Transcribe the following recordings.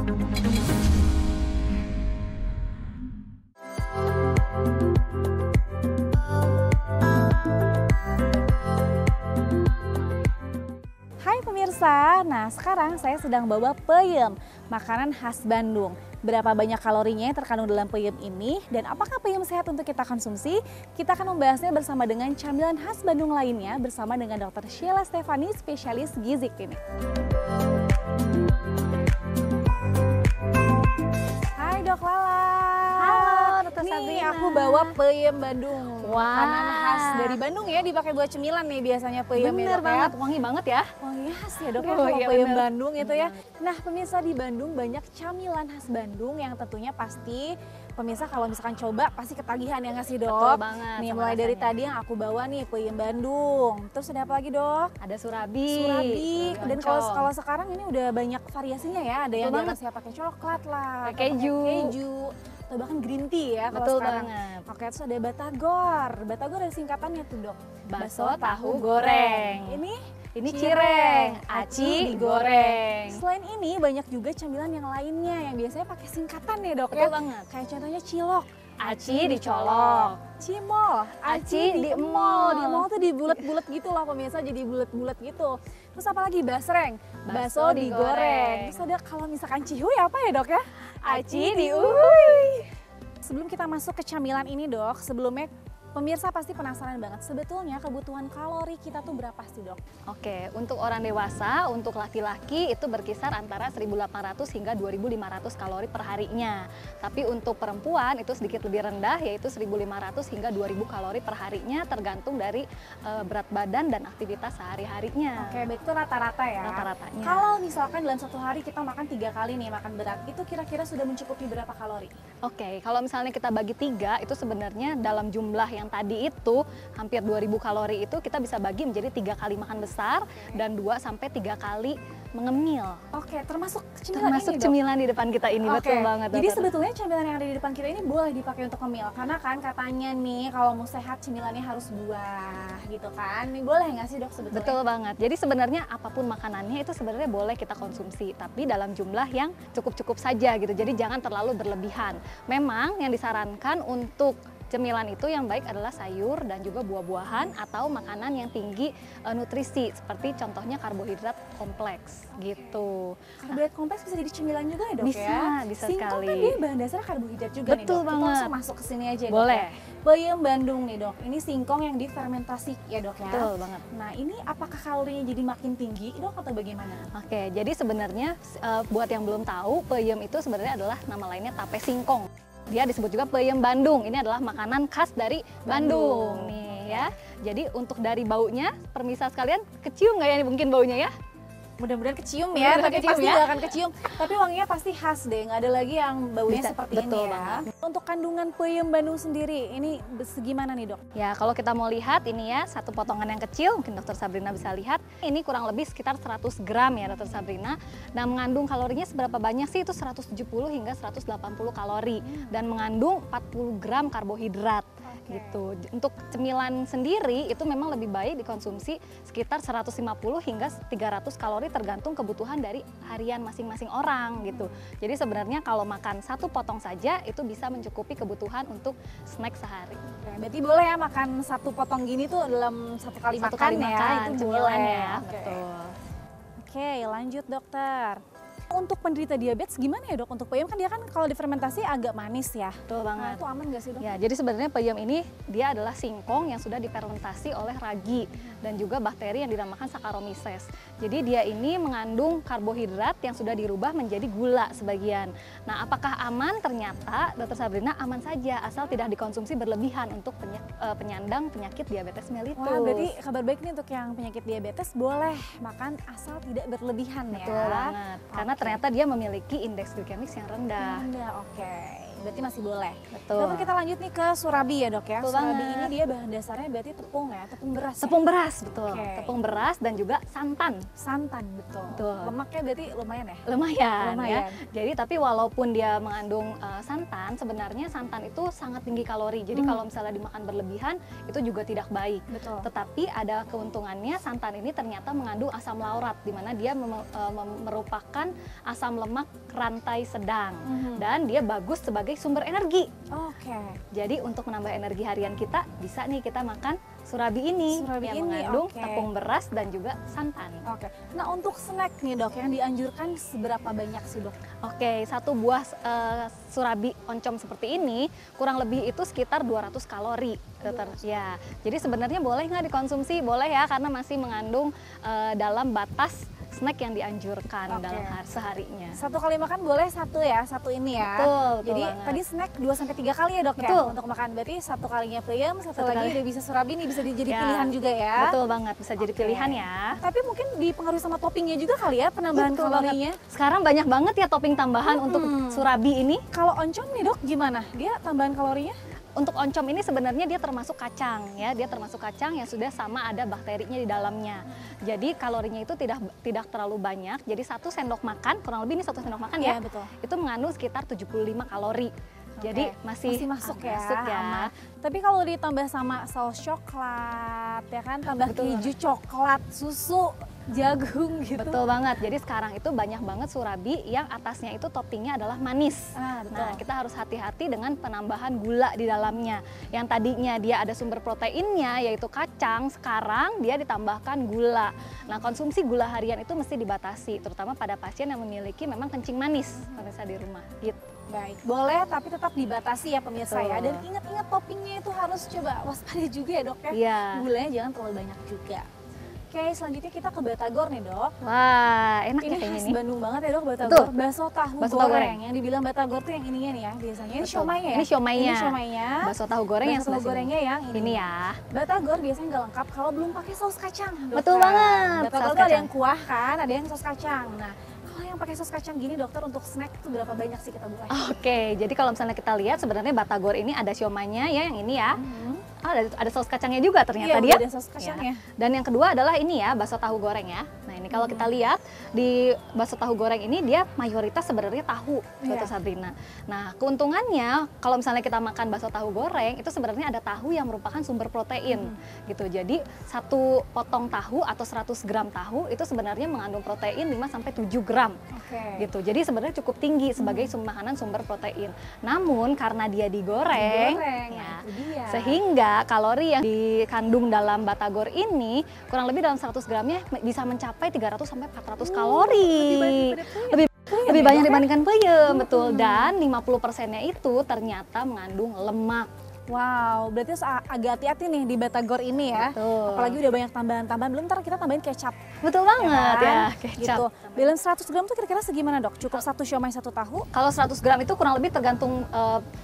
Hai pemirsa, nah sekarang saya sedang bawa peyem, makanan khas Bandung. Berapa banyak kalorinya yang terkandung dalam peyem ini dan apakah peyem sehat untuk kita konsumsi? Kita akan membahasnya bersama dengan camilan khas Bandung lainnya bersama dengan Dr. Sheila Stefani, spesialis gizi klinik. Hai Dok Lala. Halo Dr. Nih Sabrina. aku bawa peyem Bandung. Wah. Makanan khas dari Bandung ya, dipakai buat cemilan nih biasanya peyem Bener ya, Dok, banget, ya. wangi banget ya. Wangi khas ya Dok ya, Oh, kalau iya, peyem bener. Bandung itu ya. Nah pemirsa, di Bandung banyak camilan khas Bandung yang tentunya pasti pemirsa kalau misalkan coba pasti ketagihan ya nggak sih Dok? Betul banget Nih sama mulai dari rasanya. tadi yang aku bawa nih peyem Bandung. Terus ada apa lagi Dok? Ada surabi. Surabi. Dan oncom. kalau sekarang ini udah banyak variasinya ya. Ada yang Betul diatasnya pakai coklat lah, Pakai atau keju. keju, atau bahkan green tea ya kalau Betul sekarang. banget. Oke, terus ada batagor. Batagor ada singkatannya tuh Dok. Bakso tahu goreng. Ini cireng, aci digoreng. Selain ini banyak juga camilan yang lainnya yang biasanya pakai singkatan ya Dok Betul ya. banget. Kayak contohnya cilok, Aci dicolok. cimol, Aci diemol. diemol. Diemol tuh dibulet-bulet gitu loh pemirsa, jadi bulet-bulet gitu. Terus apa lagi? Basreng, Bakso digoreng. Terus ada kalau misalkan cihuy apa ya Dok ya? Aci diuhuy. Sebelum kita masuk ke camilan ini Dok, sebelumnya pemirsa pasti penasaran banget, sebetulnya kebutuhan kalori kita tuh berapa sih Dok? Oke, untuk orang dewasa, untuk laki-laki itu berkisar antara 1.800 hingga 2.500 kalori per harinya. Tapi untuk perempuan itu sedikit lebih rendah, yaitu 1.500 hingga 2.000 kalori per harinya, tergantung dari berat badan dan aktivitas sehari-harinya. Oke, baik, itu rata-rata ya? Rata-ratanya. Kalau misalkan dalam satu hari kita makan 3 kali nih makan berat, itu kira-kira sudah mencukupi berapa kalori? Oke, kalau misalnya kita bagi 3, itu sebenarnya dalam jumlah yang tadi itu hampir 2.000 kalori itu kita bisa bagi menjadi 3 kali makan besar dan 2 sampai 3 kali mengemil. Oke, termasuk cemilan Termasuk ini Dok? cemilan di depan kita ini, Oke, betul banget. jadi Dokter. sebetulnya cemilan yang ada di depan kita ini boleh dipakai untuk ngemil, karena kan katanya nih kalau mau sehat cemilannya harus buah gitu kan. Ini boleh nggak sih Dok sebetulnya? Betul banget. Jadi sebenarnya apapun makanannya itu sebenarnya boleh kita konsumsi, tapi dalam jumlah yang cukup-cukup saja gitu. Jadi jangan terlalu berlebihan. Memang yang disarankan untuk cemilan itu yang baik adalah sayur dan juga buah-buahan atau makanan yang tinggi nutrisi, seperti contohnya karbohidrat kompleks gitu. Karbohidrat kompleks bisa jadi cemilan juga ya Dok Bisa, ya? bisa Singkong sekali. kan dia bahan dasarnya karbohidrat juga nih Betul Dok. Kita banget. langsung masuk ke sini aja Dok Boleh. ya. Peyem Bandung nih Dok, ini singkong yang difermentasi ya Dok ya? Betul banget. Nah ini apakah kalorinya jadi makin tinggi Dok atau bagaimana? Oke, jadi sebenarnya buat yang belum tahu, peyem itu sebenarnya adalah nama lainnya tape singkong. Dia disebut juga peyem Bandung. Ini adalah makanan khas dari Bandung nih ya. Jadi untuk dari baunya, permisa sekalian, kecium nggak ya nih mungkin baunya ya? Mudah-mudahan kecium ya, Mudah-mudahan tapi kecium pasti ya. nggak akan kecium. Tapi wanginya pasti khas deh, nggak ada lagi yang baunya Bisa, seperti betul ini ya. banget. Untuk kandungan peyem Bandung sendiri, ini segimana nih Dok? Ya, kalau kita mau lihat ini ya, satu potongan yang kecil, mungkin Dokter Sabrina bisa lihat. Ini kurang lebih sekitar 100 gram ya Dokter Sabrina. Nah, mengandung kalorinya seberapa banyak sih? Itu 170 hingga 180 kalori. Dan mengandung 40 gram karbohidrat. Gitu. Untuk cemilan sendiri itu memang lebih baik dikonsumsi sekitar 150 hingga 300 kalori tergantung kebutuhan dari harian masing-masing orang gitu. Jadi sebenarnya kalau makan satu potong saja itu bisa mencukupi kebutuhan untuk snack sehari. Oke, berarti boleh ya makan satu potong gini tuh dalam satu kali Satu makan kali ya, makan itu cemilannya, boleh. Oke. betul. Oke, lanjut dokter. Untuk penderita diabetes gimana ya Dok? Untuk peyem kan dia kan kalau difermentasi agak manis ya. Betul Nah, banget. itu aman nggak sih Dok? Ya, jadi sebenarnya peyem ini dia adalah singkong yang sudah difermentasi oleh ragi dan juga bakteri yang dinamakan Saccharomyces. Jadi dia ini mengandung karbohidrat yang sudah dirubah menjadi gula sebagian. Nah, apakah aman? Ternyata Dokter Sabrina aman saja asal tidak dikonsumsi berlebihan untuk penyandang penyakit diabetes mellitus. Wah, berarti kabar baik nih untuk yang penyakit diabetes boleh makan asal tidak berlebihan ya. Betul banget. Karena Oke. ternyata dia memiliki indeks glikemik yang rendah. Rendah, oke. berarti masih boleh. Betul. Dokter, kita lanjut nih ke surabi ya dok ya. Betul Surabi banget. ini dia bahan dasarnya berarti tepung ya, tepung beras. Tepung beras, betul. Oke. Tepung beras dan juga santan. Santan, betul. Betul. Lemaknya berarti lumayan ya? Lumayan, Lumayan. ya. Jadi tapi walaupun dia mengandung santan, sebenarnya santan itu sangat tinggi kalori. Jadi kalau misalnya dimakan berlebihan itu juga tidak baik. Betul. Tetapi ada keuntungannya, santan ini ternyata mengandung asam laurat, di mana dia merupakan asam lemak rantai sedang dan dia bagus sebagai sumber energi. Oke. Jadi untuk menambah energi harian kita bisa nih kita makan surabi ini Surabi yang ini, mengandung oke. tepung beras dan juga santan. Oke. Nah untuk snack nih dok, yang dianjurkan seberapa banyak sih dok? Oke, satu buah surabi oncom seperti ini kurang lebih itu sekitar 200 kalori. Dokter. Ya, jadi sebenarnya boleh nggak dikonsumsi? Boleh ya, karena masih mengandung dalam batas snack yang dianjurkan Oke. dalam seharinya. Satu kali makan boleh satu ya, satu ini ya. Betul Jadi banget. tadi snack 2-3 kali ya dok Betul. ya untuk makan. Berarti satu kalinya peyem, satu Satu lagi kali. udah bisa surabi nih, bisa jadi Ya. pilihan juga ya. Betul banget, bisa jadi Oke. pilihan ya. Tapi mungkin dipengaruhi sama toppingnya juga kali ya, penambahan Betul kalorinya. banget. Sekarang banyak banget ya topping tambahan untuk surabi ini. Kalau oncom nih dok gimana? Dia tambahan kalorinya? Untuk oncom ini sebenarnya dia termasuk kacang ya, dia termasuk kacang yang sudah sama ada bakterinya di dalamnya. Jadi kalorinya itu tidak terlalu banyak. Jadi 1 sendok makan, kurang lebih ini 1 sendok makan ya. Iya, betul. Itu mengandung sekitar 75 kalori. Jadi Oke, masih masuk ya. masuk ya. aman. Tapi kalau ditambah sama saus coklat ya kan, tambah Betul. keju coklat, susu, jagung gitu. Betul banget. Jadi sekarang itu banyak banget surabi yang atasnya itu toppingnya adalah manis. Ah, betul. Nah, kita harus hati-hati dengan penambahan gula di dalamnya. Yang tadinya dia ada sumber proteinnya yaitu kacang, sekarang dia ditambahkan gula. Nah, konsumsi gula harian itu mesti dibatasi, terutama pada pasien yang memiliki memang kencing manis pemirsa di rumah. Gitu. Baik, boleh tapi tetap dibatasi ya pemirsa ya. Betul. Dan ingat-ingat toppingnya itu harus coba waspada juga ya dok ya. Iya. Gulanya jangan terlalu banyak juga. Oke, selanjutnya kita ke batagor nih dok. Wah, enak ya Ini kayaknya khas ini. Bandung banget ya dok, batagor. Betul. Bakso tahu Bakso tahu goreng. goreng. Yang dibilang batagor tuh yang ininya nih ya biasanya. Ini Betul. siomaynya ya? Ini siomaynya. Ini siomaynya. Bakso tahu goreng yang Bakso tahu sebelah sini. gorengnya yang Ini ya. Batagor biasanya nggak lengkap kalau belum pakai saus kacang. Betul dokter. banget, Batagor saus tuh ada kacang. yang kuah kan, ada yang saus kacang. Nah, kalau yang pakai saus kacang gini dokter untuk snack itu berapa banyak sih kita boleh? Oke, jadi kalau misalnya kita lihat sebenarnya batagor ini ada siomaynya ya, yang ini ya. Oh, ada saus kacangnya juga ternyata Iya, dia. udah ada saus kacangnya. Ya. Dan yang kedua adalah ini ya, bakso tahu goreng ya. Nah, ini kalau kita lihat di bakso tahu goreng ini dia mayoritas sebenarnya tahu, Dokter Iya. Sabrina. Nah, keuntungannya kalau misalnya kita makan bakso tahu goreng itu sebenarnya ada tahu yang merupakan sumber protein gitu. Jadi satu potong tahu atau 100 gram tahu itu sebenarnya mengandung protein 5 sampai 7 gram. Oke. Gitu. Jadi sebenarnya cukup tinggi sebagai makanan sumber protein. Namun karena dia digoreng, Digoreng, ya, nah itu dia. sehingga kalori yang dikandung dalam batagor ini kurang lebih dalam 100 gramnya bisa mencapai 300 sampai 400 kalori. Lebih banyak dibandingkan peyem, betul. Dan 50%-nya itu ternyata mengandung lemak. Wow, berarti harus agak hati-hati nih di batagor ini ya. Betul. Apalagi udah banyak tambahan-tambahan, belum ntar kita tambahin kecap. Betul banget kan? ya, kecap. Gitu. Dalam 100 gram tuh kira-kira segimana dok? Cukup satu siomay satu tahu? Kalau 100 gram itu kurang lebih tergantung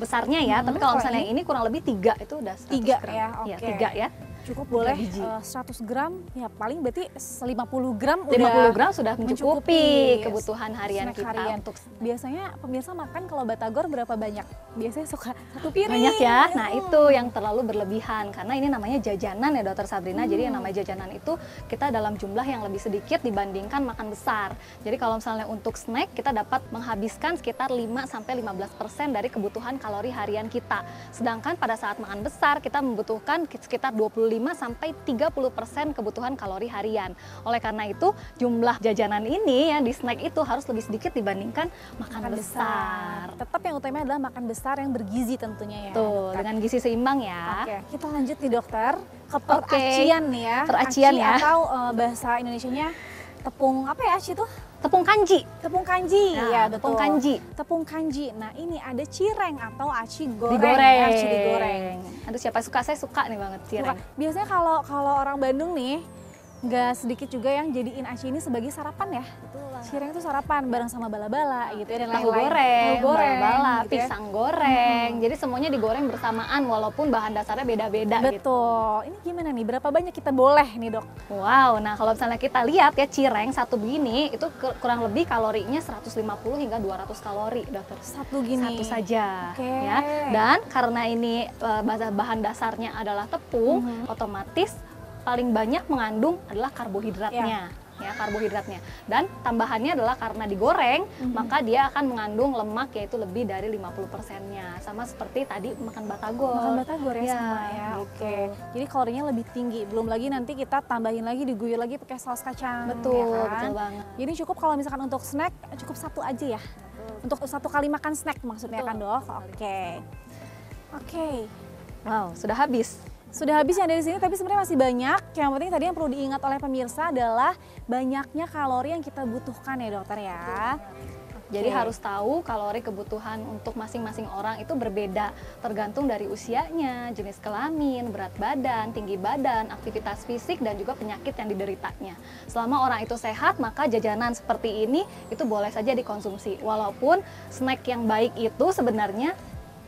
besarnya ya, tapi kalau kalau misalnya yang ini kurang lebih 3 itu udah 100 Tiga gram. ya, Iya, oke. 3 ya. Cukup boleh biji. 100 gram, ya paling berarti 50 gram 50 udah gram sudah mencukupi kebutuhan harian snack kita harian. untuk Biasanya pemirsa makan kalau batagor berapa banyak? Biasanya suka satu piring. banyak ya. Nah, itu yang terlalu berlebihan karena ini namanya jajanan ya Dokter Sabrina. Jadi yang namanya jajanan itu kita dalam jumlah yang lebih sedikit dibandingkan makan besar. Jadi kalau misalnya untuk snack kita dapat menghabiskan sekitar 5 sampai 15% dari kebutuhan kalori harian kita. Sedangkan pada saat makan besar kita membutuhkan sekitar 25 sampai 30% kebutuhan kalori harian. Oleh karena itu jumlah jajanan ini ya di snack itu harus lebih sedikit dibandingkan makan besar. Tetap yang utama adalah makan besar yang bergizi tentunya ya. Tuh, dokter. dengan gizi seimbang ya. Oke, kita lanjut nih dokter ke peracian nih ya. Peracian Aci ya. Atau bahasa Indonesianya tepung apa ya aci itu? Tepung kanji. Tepung kanji. Nah, Ya betul. tepung kanji. Tepung kanji. Nah ini ada cireng atau aci goreng. Digoreng. Ya, aci digoreng. Aduh siapa suka, saya suka nih banget cireng. Biasanya kalau orang Bandung nih Nggak sedikit juga yang jadiin aci ini sebagai sarapan ya. Betul lah. Cireng itu sarapan bareng sama bala-bala gitu ya, dan Tahu lain-lain. goreng, Tahu goreng, bala-bala, gitu ya. pisang goreng. Jadi semuanya digoreng bersamaan walaupun bahan dasarnya beda-beda gitu. Betul. Ini gimana nih? Berapa banyak kita boleh nih, Dok? Wow, nah kalau misalnya kita lihat ya cireng satu begini itu kurang lebih kalorinya 150 hingga 200 kalori, dokter. Satu gini. Satu saja, Oke. ya. Dan karena ini bahan dasarnya adalah tepung, otomatis paling banyak mengandung adalah karbohidratnya. Ya, karbohidratnya. Dan tambahannya adalah karena digoreng, maka dia akan mengandung lemak yaitu lebih dari 50%-nya. Sama seperti tadi makan batagor. Makan batagor ya, Ya, sama ya. gitu. Oke. Jadi kalorinya lebih tinggi. Belum lagi nanti kita tambahin lagi, diguyur lagi pakai saus kacang. Betul, ya kan? betul banget. Jadi cukup kalau misalkan untuk snack, cukup satu aja ya. Untuk satu kali makan snack maksudnya kan, Dok? Oke. Oke. Wow, sudah habis. Sudah habis yang dari sini, tapi sebenarnya masih banyak. Yang penting tadi yang perlu diingat oleh pemirsa adalah banyaknya kalori yang kita butuhkan ya, dokter ya. Jadi Oke. harus tahu kalori kebutuhan untuk masing-masing orang itu berbeda, tergantung dari usianya, jenis kelamin, berat badan, tinggi badan, aktivitas fisik, dan juga penyakit yang dideritanya. Selama orang itu sehat, maka jajanan seperti ini itu boleh saja dikonsumsi. Walaupun snack yang baik itu sebenarnya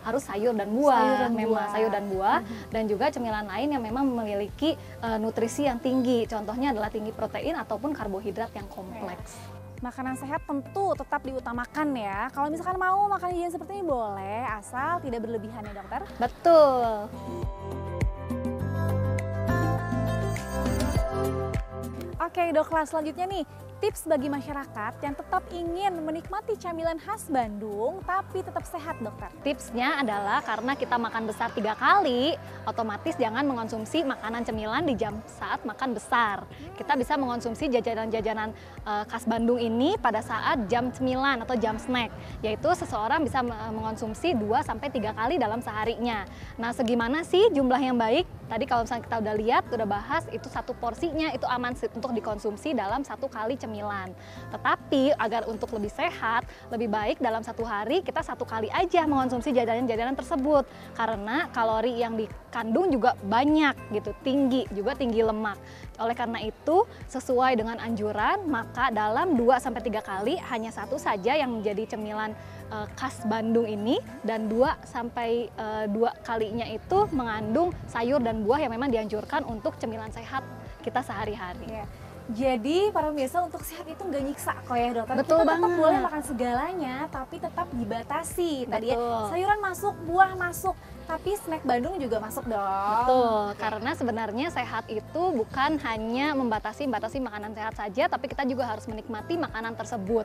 harus sayur dan buah, Sayur dan memang buah. sayur dan buah, dan juga cemilan lain yang memang memiliki nutrisi yang tinggi. Contohnya adalah tinggi protein ataupun karbohidrat yang kompleks. Makanan sehat tentu tetap diutamakan ya. Kalau misalkan mau makan jajan seperti ini boleh, asal tidak berlebihan ya, dokter. Betul. Oke, Dok, kelas selanjutnya nih, tips bagi masyarakat yang tetap ingin menikmati camilan khas Bandung tapi tetap sehat, dokter. Tipsnya adalah karena kita makan besar 3 kali, otomatis jangan mengonsumsi makanan cemilan di jam saat makan besar. Kita bisa mengonsumsi jajanan-jajanan khas Bandung ini pada saat jam cemilan atau jam snack, yaitu seseorang bisa mengonsumsi 2-3 kali dalam seharinya. Nah, segimana sih jumlah yang baik? Tadi kalau misalnya kita udah lihat, udah bahas, itu satu porsinya itu aman untuk dikonsumsi dalam 1 kali cemilan. Tetapi agar untuk lebih sehat, lebih baik dalam 1 hari kita 1 kali aja mengonsumsi jajanan-jajanan tersebut. Karena kalori yang dikandung juga banyak gitu, tinggi, juga tinggi lemak. Oleh karena itu, sesuai dengan anjuran, maka dalam 2-3 kali hanya 1 saja yang menjadi cemilan khas Bandung ini, dan 2 kalinya itu mengandung sayur dan buah yang memang dianjurkan untuk cemilan sehat kita sehari-hari. Ya. Jadi para pemirsa, untuk sehat itu nggak nyiksa kok ya, dokter. Betul Kita tetap banget. boleh makan segalanya, tapi tetap dibatasi. Tadi ya, Betul. sayuran masuk, buah masuk, tapi snack Bandung juga masuk dong. Betul, karena sebenarnya sehat itu bukan hanya membatasi makanan sehat saja, tapi kita juga harus menikmati makanan tersebut.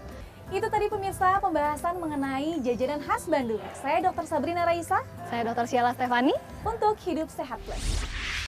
Itu tadi pemirsa pembahasan mengenai jajanan khas Bandung. Saya Dr. Sabrina Raisa Saya Dr. Sheila Stefani. untuk Hidup Sehat Plus.